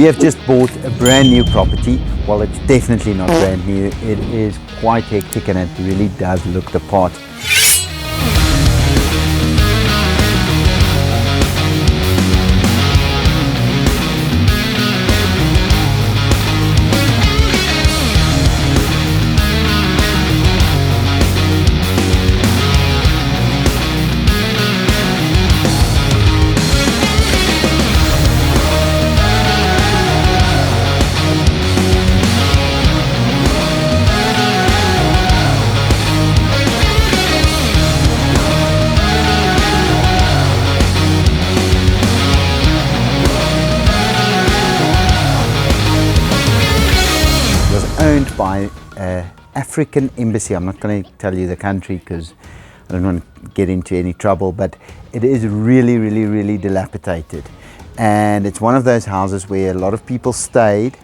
We have just bought a brand new property. Well, it's definitely not brand new. It is quite hectic and it really does look the part. Owned by an African embassy. I'm not going to tell you the country because I don't want to get into any trouble, but it is really dilapidated, and it's one of those houses where a lot of people stayed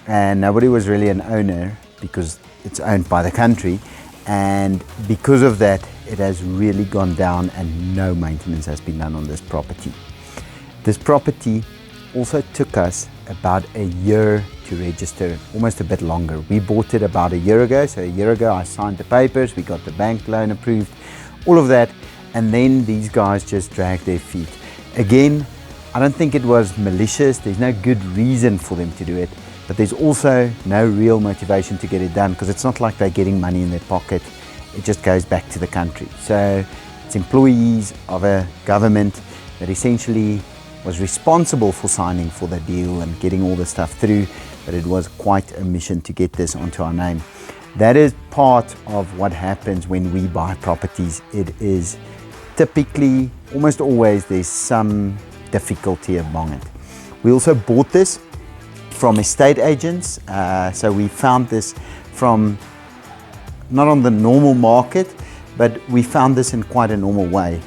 and nobody was really an owner because it's owned by the country, and because of that it has really gone down and no maintenance has been done on this property. This property also took us about a year to register, almost a bit longer. We bought it about a year ago, so a year ago I signed the papers, we got the bank loan approved, all of that, and then these guys just dragged their feet. Again, I don't think it was malicious, there's no good reason for them to do it, but there's also no real motivation to get it done because it's not like they're getting money in their pocket, it just goes back to the country. So it's employees of a government that essentially was responsible for signing for the deal and getting all the stuff through, but it was quite a mission to get this onto our name. That is part of what happens when we buy properties. It is typically, almost always, there's some difficulty among it. We also bought this from estate agents, so we found this from, not on the normal market, but we found this in quite a normal way.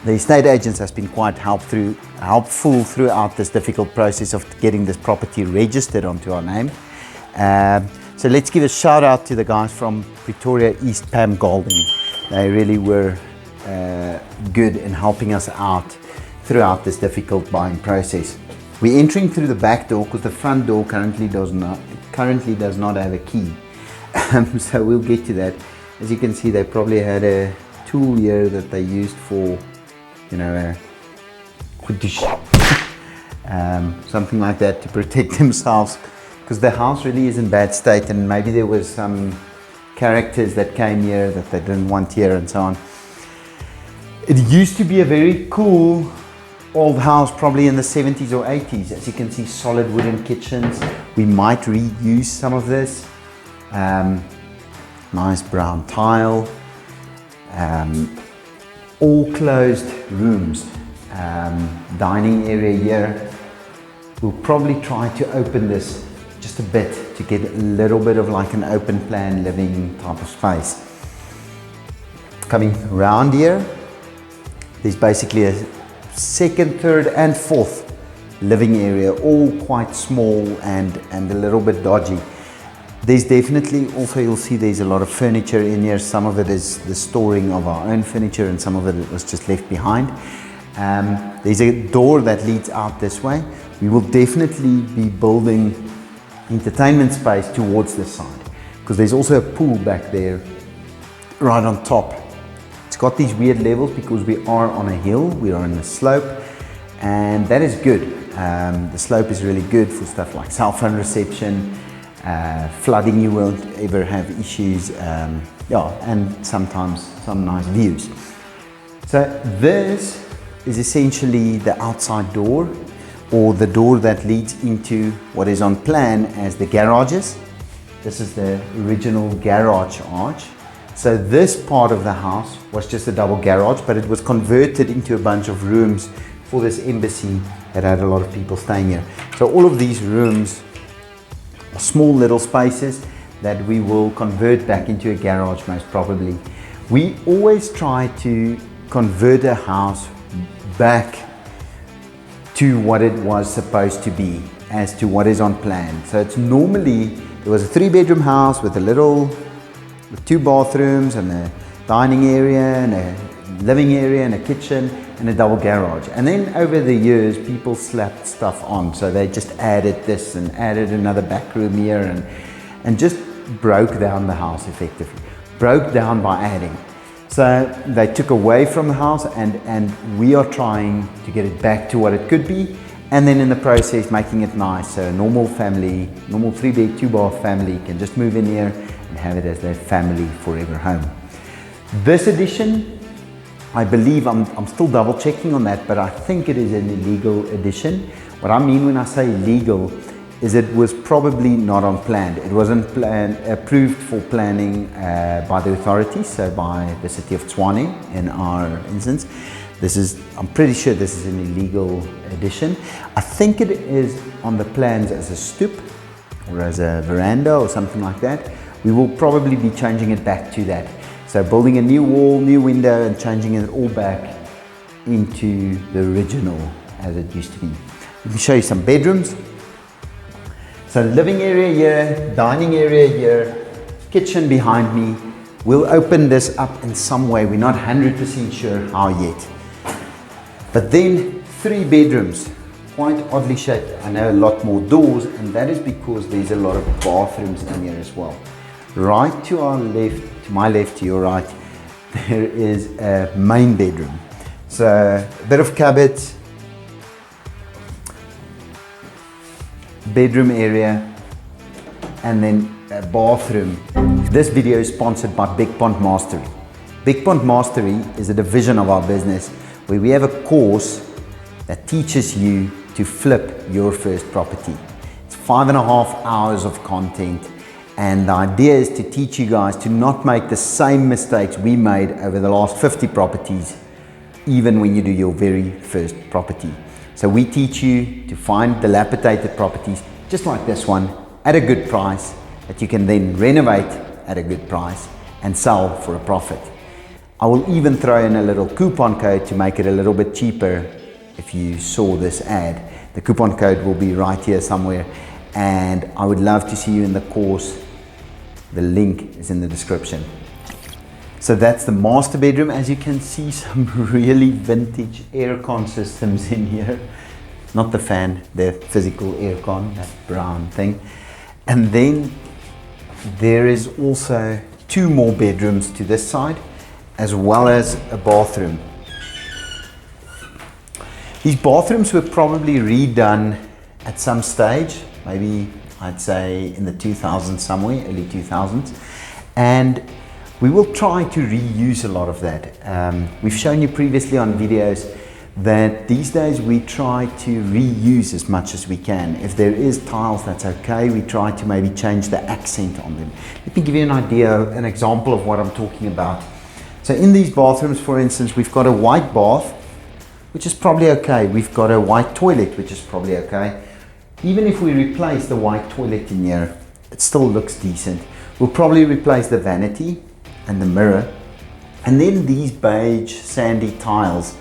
The estate agents has been quite helpful throughout this difficult process of getting this property registered onto our name. So let's give a shout out to the guys from Pretoria East Pam Golding. They really were good in helping us out throughout this difficult buying process. We're entering through the back door because the front door currently does not have a key. So we'll get to that. As you can see, they probably had a tool here that they used for, you know, something like that to protect themselves, because the house really is in bad state and maybe there was some characters that came here that they didn't want here and so on. It used to be a very cool old house, probably in the 70s or 80s. As you can see, solid wooden kitchens. We might reuse some of this. Nice brown tile. All closed rooms, dining area here. We'll probably try to open this just a bit to get a little bit of like an open plan living type of space. Coming around here, there's basically a second, third and fourth living area, all quite small and a little bit dodgy. There's definitely also, you'll see there's a lot of furniture in here. Some of it is the storing of our own furniture and some of it was just left behind. There's a door that leads out this way. We will definitely be building entertainment space towards this side because there's also a pool back there right on top. It's got these weird levels because we are on a hill, we are on a slope, and that is good. The slope is really good for stuff like cell phone reception. Flooding, you won't ever have issues, and sometimes some nice views. So this is essentially the outside door, or the door that leads into what is on plan as the garages. This is the original garage arch. So this part of the house was just a double garage, but it was converted into a bunch of rooms for this embassy that had a lot of people staying here. So all of these rooms, small little spaces that we will convert back into a garage most probably. We always try to convert a house back to what it was supposed to be, as to what is on plan. So it's normally, there was a 3-bedroom house with 2 bathrooms and a dining area and a living area and a kitchen and a double garage. And then over the years, people slapped stuff on. So they just added this and added another back room here and just broke down the house effectively. Broke down by adding. So they took away from the house and we are trying to get it back to what it could be. And then in the process, making it nice. So a normal family, normal 3-bed, 2-bath family can just move in here and have it as their family forever home. This addition, I believe, I'm still double checking on that, but I think it is an illegal addition. What I mean when I say illegal is it was probably not on plan. It wasn't approved for planning by the authorities, so by the city of Tshwane in our instance. I'm pretty sure this is an illegal addition. I think it is on the plans as a stoop or as a veranda or something like that. We will probably be changing it back to that. So building a new wall, new window, and changing it all back into the original as it used to be. Let me show you some bedrooms. So living area here, dining area here, kitchen behind me. We'll open this up in some way. We're not 100% sure how yet. But then 3 bedrooms, quite oddly shaped. I know a lot more doors, and that is because there's a lot of bathrooms in here as well. Right to our left, to my left, to your right, there is a main bedroom. So a bit of cupboards, bedroom area, and then a bathroom. This video is sponsored by Big Pond Mastery. Big Pond Mastery is a division of our business where we have a course that teaches you to flip your first property. It's 5.5 hours of content, and the idea is to teach you guys to not make the same mistakes we made over the last 50 properties, even when you do your very first property. So we teach you to find dilapidated properties, just like this one, at a good price, that you can then renovate at a good price and sell for a profit. I will even throw in a little coupon code to make it a little bit cheaper if you saw this ad. The coupon code will be right here somewhere, and I would love to see you in the course. The link is in the description. So that's the master bedroom. As you can see, some really vintage aircon systems in here. Not the fan, the physical aircon, that brown thing. And then there is also 2 more bedrooms to this side, as well as a bathroom. These bathrooms were probably redone at some stage, maybe I'd say in the 2000s somewhere, early 2000s. And we will try to reuse a lot of that. We've shown you previously on videos that these days we try to reuse as much as we can. If there is tiles, that's okay. We try to maybe change the accent on them. Let me give you an idea, an example of what I'm talking about. So in these bathrooms, for instance, we've got a white bath, which is probably okay. We've got a white toilet, which is probably okay. Even if we replace the white toilet in here, it still looks decent. We'll probably replace the vanity and the mirror. And then these beige sandy tiles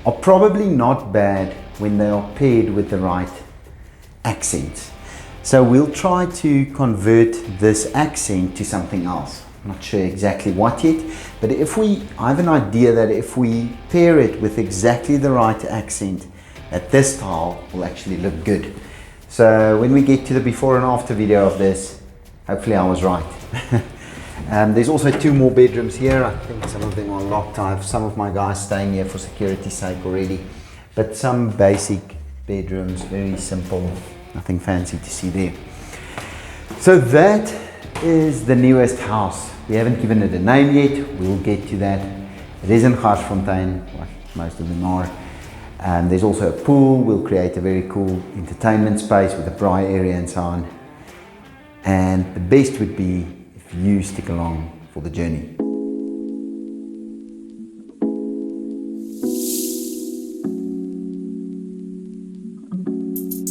are probably not bad when they are paired with the right accents. So we'll try to convert this accent to something else. I'm not sure exactly what yet, but I have an idea that if we pair it with exactly the right accent, that this tile will actually look good. So when we get to the before and after video of this, hopefully I was right. There's also 2 more bedrooms here. I think some of them are locked. I have some of my guys staying here for security's sake already. But some basic bedrooms, very simple, nothing fancy to see there. So that is the newest house. We haven't given it a name yet. We'll get to that. It is in Garsfontein, like most of them are. There's also a pool. We'll create a very cool entertainment space with a braai area and so on. And the best would be if you stick along for the journey.